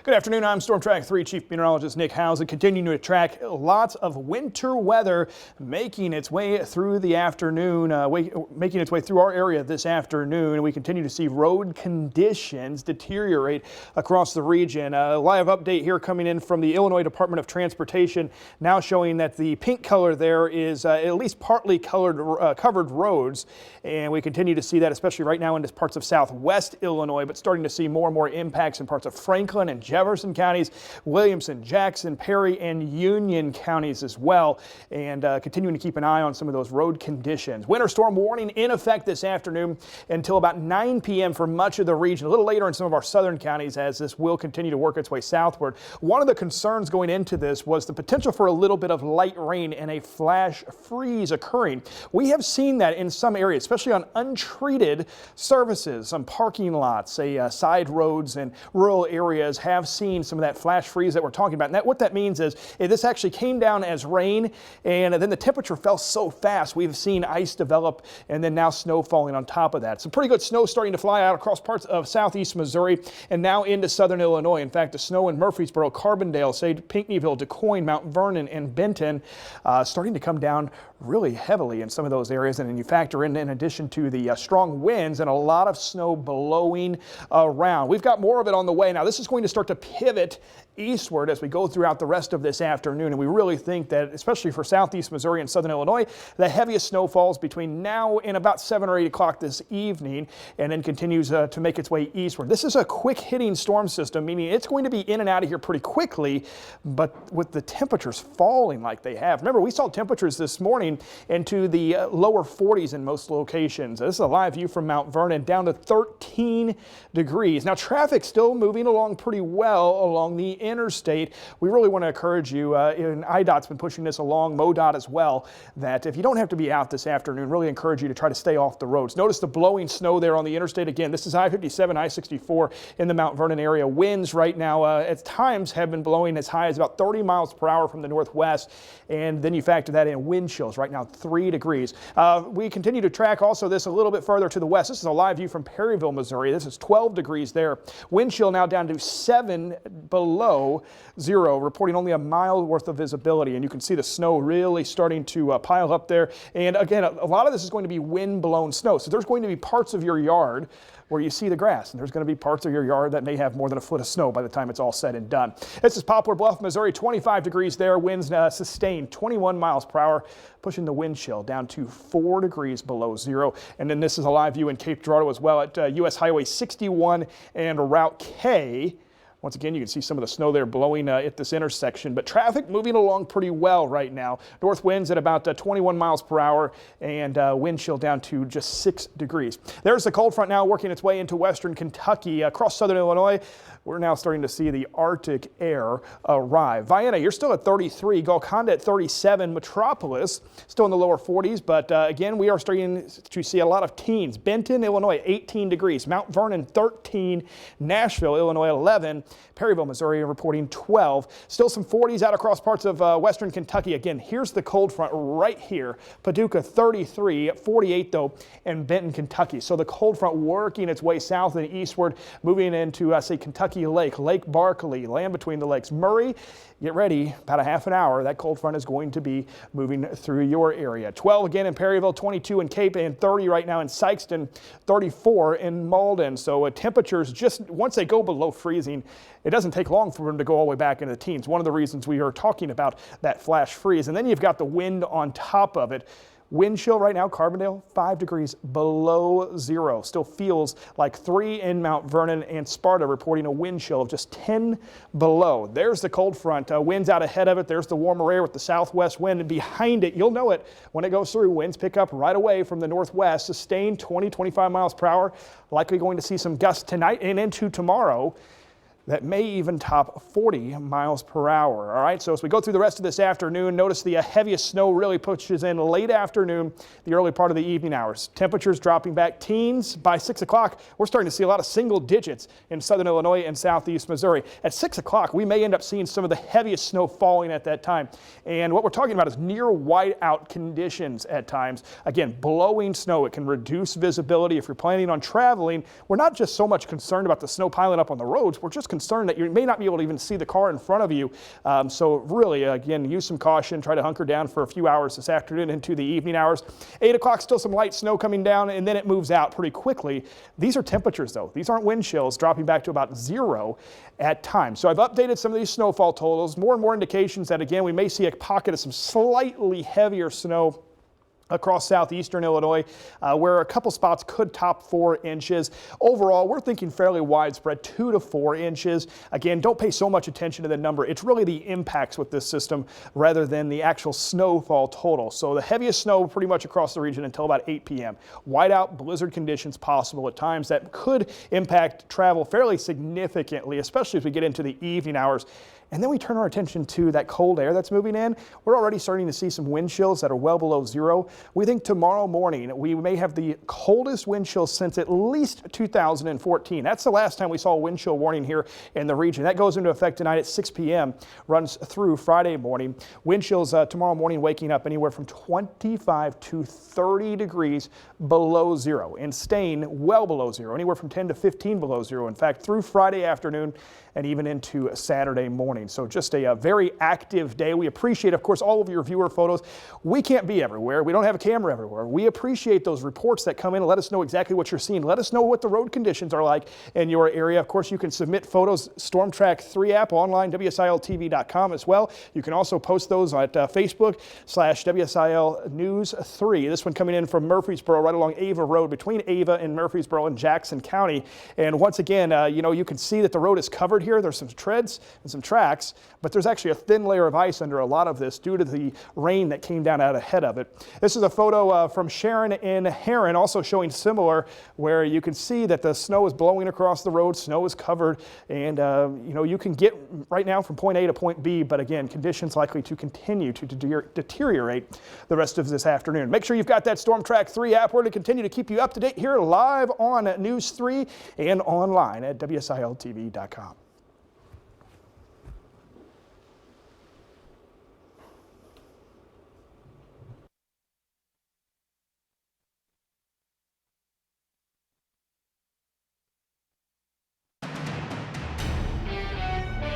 Good afternoon. I'm Storm Track 3 Chief Meteorologist Nick Housen, continuing to track lots of winter weather making its way through the afternoon, making its way through our area this afternoon. We continue to see road conditions deteriorate across the region. A live update here coming in from the Illinois Department of Transportation, now showing that the pink color there is at least partly covered roads, and we continue to see that especially right now in parts of southwest Illinois, but starting to see more and more impacts in parts of Franklin and Jefferson counties, Williamson, Jackson, Perry, and Union counties as well, and continuing to keep an eye on some of those road conditions. Winter storm warning in effect this afternoon until about 9 p.m. for much of the region. A little later in some of our southern counties as this will continue to work its way southward. One of the concerns going into this was the potential for a little bit of light rain and a flash freeze occurring. We have seen that in some areas, especially on untreated surfaces, some parking lots, side roads and rural areas have seen some of that flash freeze that we're talking about. And what that means is this actually came down as rain, and then the temperature fell so fast we've seen ice develop and then now snow falling on top of that. Some pretty good snow starting to fly out across parts of southeast Missouri and now into southern Illinois. In fact, the snow in Murfreesboro, Carbondale, Pinckneyville, DuQuoin, Mount Vernon, and Benton starting to come down really heavily in some of those areas. And then you factor in addition to the strong winds and a lot of snow blowing around. We've got more of it on the way. Now, this is going to start to pivot eastward as we go throughout the rest of this afternoon, and we really think that, especially for southeast Missouri and southern Illinois, the heaviest snow falls between now and about 7 or 8 o'clock this evening, and then continues to make its way eastward. This is a quick hitting storm system, meaning it's going to be in and out of here pretty quickly, but with the temperatures falling like they have. Remember, we saw temperatures this morning into the lower 40s in most locations. This is a live view from Mount Vernon, down to 13 degrees. Now, traffic still moving along pretty well along the interstate. We really want to encourage you, and IDOT's been pushing this along, MoDOT as well, that if you don't have to be out this afternoon, really encourage you to try to stay off the roads. Notice the blowing snow there on the interstate. Again, this is I-57, I-64 in the Mount Vernon area. Winds right now at times have been blowing as high as about 30 miles per hour from the northwest, and then you factor that in wind chills right now 3 degrees. We continue to track also this a little bit further to the west. This is a live view from Perryville, Missouri. This is 12 degrees there. Wind chill now down to 7 below zero, reporting only a mile worth of visibility, and you can see the snow really starting to pile up there. And again, a lot of this is going to be wind-blown snow, so there's going to be parts of your yard where you see the grass, and there's going to be parts of your yard that may have more than a foot of snow by the time it's all said and done. This is Poplar Bluff, Missouri, 25 degrees there, winds sustained 21 miles per hour, pushing the wind chill down to 4 degrees below zero. And then this is a live view in Cape Girardeau as well at US Highway 61 and Route K. Once again, you can see some of the snow there blowing at this intersection, but traffic moving along pretty well right now. North winds at about 21 miles per hour and wind chill down to just 6 degrees. There's the cold front now working its way into western Kentucky. Across southern Illinois, we're now starting to see the Arctic air arrive. Vienna, you're still at 33, Golconda at 37, Metropolis still in the lower 40s, but again, we are starting to see a lot of teens. Benton, Illinois, 18 degrees, Mount Vernon, 13, Nashville, Illinois, 11, Perryville, Missouri, reporting 12. Still some 40s out across parts of western Kentucky. Again, here's the cold front right here. Paducah, 33, 48 though, and Benton, Kentucky. So the cold front working its way south and eastward, moving into, say, Kentucky Lake, Lake Barkley, land between the lakes. Murray, get ready, about a half an hour. That cold front is going to be moving through your area. 12 again in Perryville, 22 in Cape, and 30 right now in Sykeston, 34 in Malden. So temperatures just, once they go below freezing, it doesn't take long for them to go all the way back into the teens. One of the reasons we are talking about that flash freeze. And then you've got the wind on top of it. Wind chill right now, Carbondale, 5 degrees below zero. Still feels like 3 in Mount Vernon, and Sparta reporting a wind chill of just 10 below. There's the cold front. Winds out ahead of it. There's the warmer air with the southwest wind, and behind it, you'll know it when it goes through. Winds pick up right away from the northwest, sustained 20-25 miles per hour. Likely going to see some gusts tonight and into tomorrow that may even top 40 miles per hour. All right, so as we go through the rest of this afternoon, notice the heaviest snow really pushes in late afternoon, the early part of the evening hours. Temperatures dropping back teens. By 6 o'clock, we're starting to see a lot of single digits in southern Illinois and southeast Missouri. At 6 o'clock, we may end up seeing some of the heaviest snow falling at that time. And what we're talking about is near whiteout conditions at times. Again, blowing snow. It can reduce visibility. If you're planning on traveling, we're not just so much concerned about the snow piling up on the roads, we're just concerned that you may not be able to even see the car in front of you. So really, again, use some caution. Try to hunker down for a few hours this afternoon into the evening hours. 8 o'clock, still some light snow coming down, and then it moves out pretty quickly. These are temperatures, though. These aren't wind chills, dropping back to about 0 at times. So I've updated some of these snowfall totals. More and more indications that, again, we may see a pocket of some slightly heavier snow across southeastern Illinois, where a couple spots could top 4 inches. Overall, we're thinking fairly widespread, 2 to 4 inches. Again, don't pay so much attention to the number. It's really the impacts with this system rather than the actual snowfall total. So the heaviest snow pretty much across the region until about 8 p.m. Whiteout blizzard conditions possible at times that could impact travel fairly significantly, especially as we get into the evening hours. And then we turn our attention to that cold air that's moving in. We're already starting to see some wind chills that are well below 0. We think tomorrow morning we may have the coldest wind chills since at least 2014. That's the last time we saw a wind chill warning here in the region. That goes into effect tonight at 6 p.m., runs through Friday morning. Wind chills tomorrow morning waking up anywhere from 25 to 30 degrees below 0 and staying well below 0, anywhere from 10 to 15 below 0. In fact, through Friday afternoon and even into Saturday morning. So just a very active day. We appreciate, of course, all of your viewer photos. We can't be everywhere. We don't have a camera everywhere. We appreciate those reports that come in and let us know exactly what you're seeing. Let us know what the road conditions are like in your area. Of course, you can submit photos, Storm Track 3 app online, WSILTV.com as well. You can also post those at Facebook/WSIL News 3. This one coming in from Murfreesboro, right along Ava Road between Ava and Murfreesboro in Jackson County. And once again, you can see that the road is covered here. There's some treads and some tracks, but there's actually a thin layer of ice under a lot of this due to the rain that came down out ahead of it. This is a photo from Sharon in Heron, also showing similar, where you can see that the snow is blowing across the road, snow is covered, and you can get right now from point A to point B, but again, conditions likely to continue to deteriorate the rest of this afternoon. Make sure you've got that Storm Track 3 app. We're going to continue to keep you up to date here live on News 3 and online at WSILTV.com.